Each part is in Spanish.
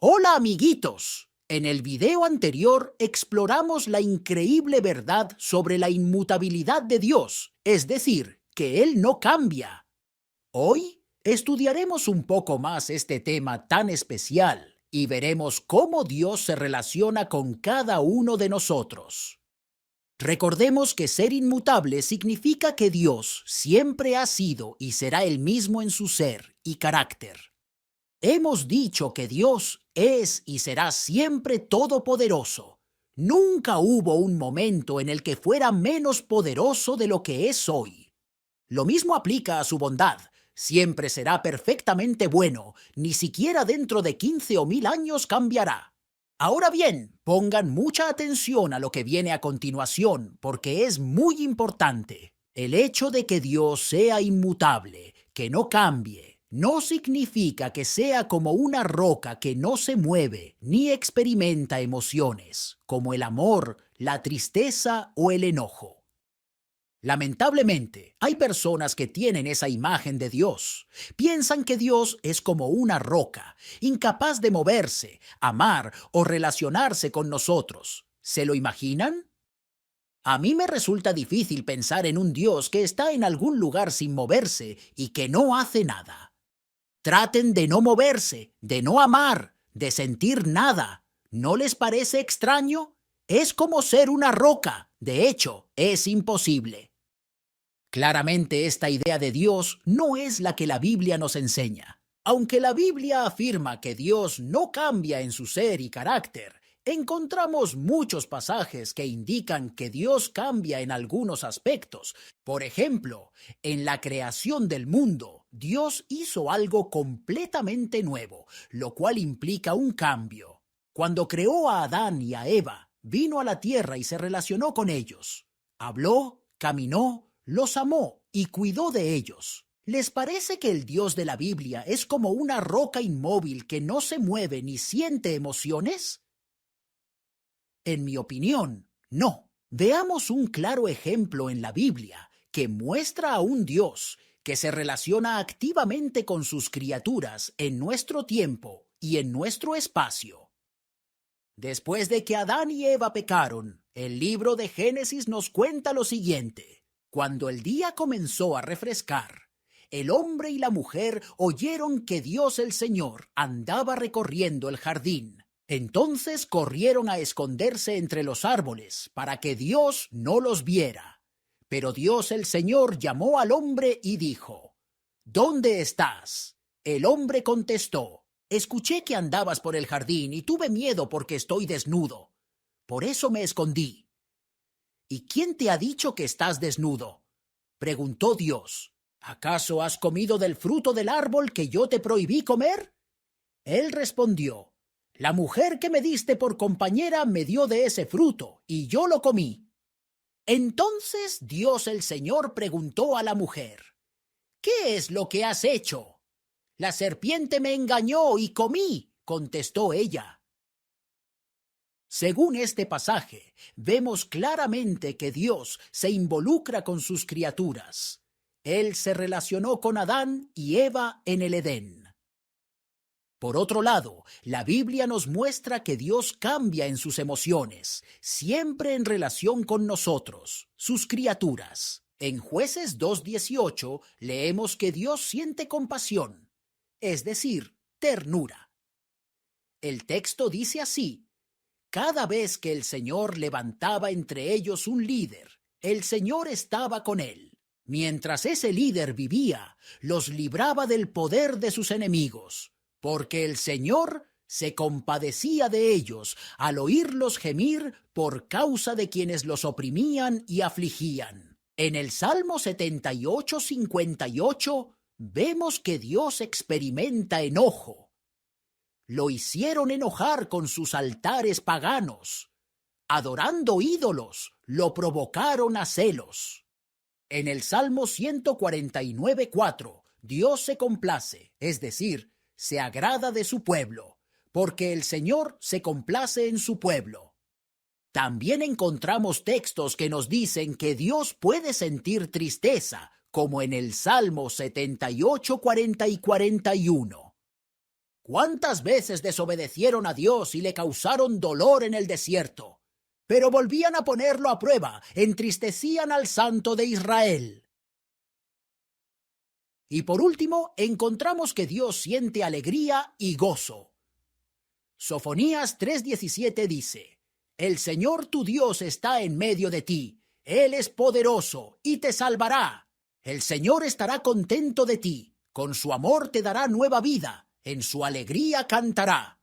Hola amiguitos, en el video anterior exploramos la increíble verdad sobre la inmutabilidad de Dios, es decir, que Él no cambia. Hoy estudiaremos un poco más este tema tan especial y veremos cómo Dios se relaciona con cada uno de nosotros. Recordemos que ser inmutable significa que Dios siempre ha sido y será el mismo en su ser y carácter. Hemos dicho que Dios es y será siempre todopoderoso. Nunca hubo un momento en el que fuera menos poderoso de lo que es hoy. Lo mismo aplica a su bondad. Siempre será perfectamente bueno, ni siquiera dentro de 15 o 1000 años cambiará. Ahora bien, pongan mucha atención a lo que viene a continuación, porque es muy importante. El hecho de que Dios sea inmutable, que no cambie, no significa que sea como una roca que no se mueve ni experimenta emociones, como el amor, la tristeza o el enojo. Lamentablemente, hay personas que tienen esa imagen de Dios. Piensan que Dios es como una roca, incapaz de moverse, amar o relacionarse con nosotros. ¿Se lo imaginan? A mí me resulta difícil pensar en un Dios que está en algún lugar sin moverse y que no hace nada. Traten de no moverse, de no amar, de sentir nada. ¿No les parece extraño? Es como ser una roca. De hecho, es imposible. Claramente esta idea de Dios no es la que la Biblia nos enseña. Aunque la Biblia afirma que Dios no cambia en su ser y carácter, encontramos muchos pasajes que indican que Dios cambia en algunos aspectos. Por ejemplo, en la creación del mundo, Dios hizo algo completamente nuevo, lo cual implica un cambio. Cuando creó a Adán y a Eva, vino a la tierra y se relacionó con ellos. Habló, caminó, los amó y cuidó de ellos. ¿Les parece que el Dios de la Biblia es como una roca inmóvil que no se mueve ni siente emociones? En mi opinión, no. Veamos un claro ejemplo en la Biblia que muestra a un Dios que se relaciona activamente con sus criaturas en nuestro tiempo y en nuestro espacio. Después de que Adán y Eva pecaron, el libro de Génesis nos cuenta lo siguiente. Cuando el día comenzó a refrescar, el hombre y la mujer oyeron que Dios el Señor andaba recorriendo el jardín. Entonces corrieron a esconderse entre los árboles para que Dios no los viera. Pero Dios el Señor llamó al hombre y dijo: ¿Dónde estás? El hombre contestó: Escuché que andabas por el jardín y tuve miedo porque estoy desnudo. Por eso me escondí. ¿Y quién te ha dicho que estás desnudo?, preguntó Dios. ¿Acaso has comido del fruto del árbol que yo te prohibí comer? Él respondió: La mujer que me diste por compañera me dio de ese fruto, y yo lo comí. Entonces Dios el Señor preguntó a la mujer: ¿Qué es lo que has hecho? La serpiente me engañó y comí, contestó ella. Según este pasaje, vemos claramente que Dios se involucra con sus criaturas. Él se relacionó con Adán y Eva en el Edén. Por otro lado, la Biblia nos muestra que Dios cambia en sus emociones, siempre en relación con nosotros, sus criaturas. En Jueces 2:18 leemos que Dios siente compasión, es decir, ternura. El texto dice así: cada vez que el Señor levantaba entre ellos un líder, el Señor estaba con él. Mientras ese líder vivía, los libraba del poder de sus enemigos, porque el Señor se compadecía de ellos al oírlos gemir por causa de quienes los oprimían y afligían. En el Salmo 78:58 vemos que Dios experimenta enojo. Lo hicieron enojar con sus altares paganos. Adorando ídolos, lo provocaron a celos. En el Salmo 149:4, Dios se complace, es decir, se agrada de su pueblo, porque el Señor se complace en su pueblo. También encontramos textos que nos dicen que Dios puede sentir tristeza, como en el Salmo 78:40 y 41. ¿Cuántas veces desobedecieron a Dios y le causaron dolor en el desierto? Pero volvían a ponerlo a prueba, entristecían al Santo de Israel. Y por último, encontramos que Dios siente alegría y gozo. Sofonías 3:17 dice: El Señor tu Dios está en medio de ti, Él es poderoso y te salvará. El Señor estará contento de ti, con su amor te dará nueva vida, en su alegría cantará.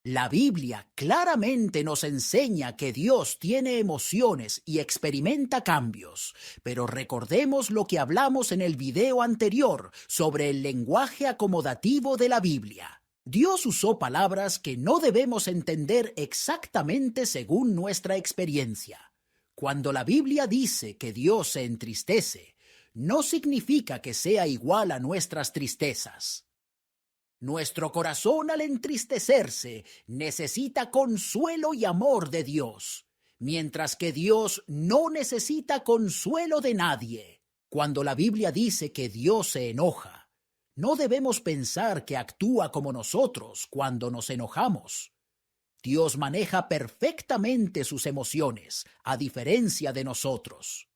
La Biblia claramente nos enseña que Dios tiene emociones y experimenta cambios, pero recordemos lo que hablamos en el video anterior sobre el lenguaje acomodativo de la Biblia. Dios usó palabras que no debemos entender exactamente según nuestra experiencia. Cuando la Biblia dice que Dios se entristece, no significa que sea igual a nuestras tristezas. Nuestro corazón, al entristecerse, necesita consuelo y amor de Dios, mientras que Dios no necesita consuelo de nadie. Cuando la Biblia dice que Dios se enoja, no debemos pensar que actúa como nosotros cuando nos enojamos. Dios maneja perfectamente sus emociones, a diferencia de nosotros.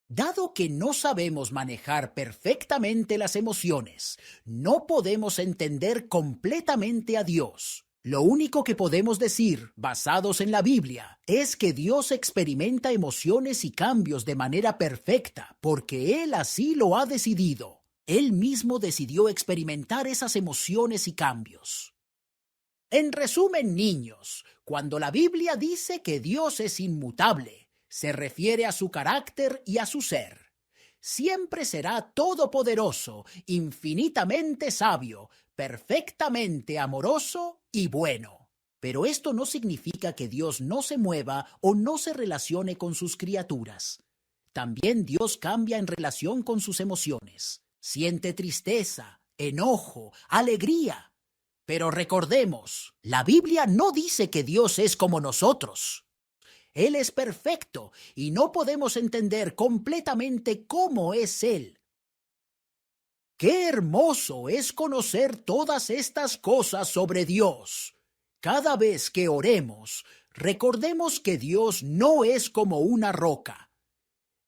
Dado que no sabemos manejar perfectamente las emociones, no podemos entender completamente a Dios. Lo único que podemos decir, basados en la Biblia, es que Dios experimenta emociones y cambios de manera perfecta, porque Él así lo ha decidido. Él mismo decidió experimentar esas emociones y cambios. En resumen, niños, cuando la Biblia dice que Dios es inmutable, se refiere a su carácter y a su ser. Siempre será todopoderoso, infinitamente sabio, perfectamente amoroso y bueno. Pero esto no significa que Dios no se mueva o no se relacione con sus criaturas. También Dios cambia en relación con sus emociones. Siente tristeza, enojo, alegría. Pero recordemos, la Biblia no dice que Dios es como nosotros. Él es perfecto y no podemos entender completamente cómo es Él. ¡Qué hermoso es conocer todas estas cosas sobre Dios! Cada vez que oremos, recordemos que Dios no es como una roca.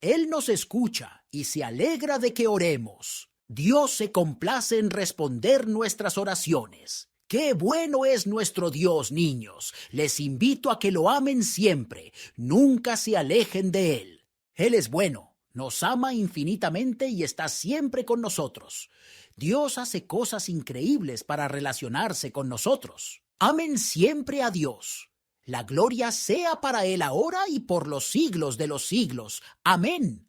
Él nos escucha y se alegra de que oremos. Dios se complace en responder nuestras oraciones. ¡Qué bueno es nuestro Dios, niños! Les invito a que lo amen siempre, nunca se alejen de Él. Él es bueno, nos ama infinitamente y está siempre con nosotros. Dios hace cosas increíbles para relacionarse con nosotros. Amen siempre a Dios. La gloria sea para Él ahora y por los siglos de los siglos. Amén.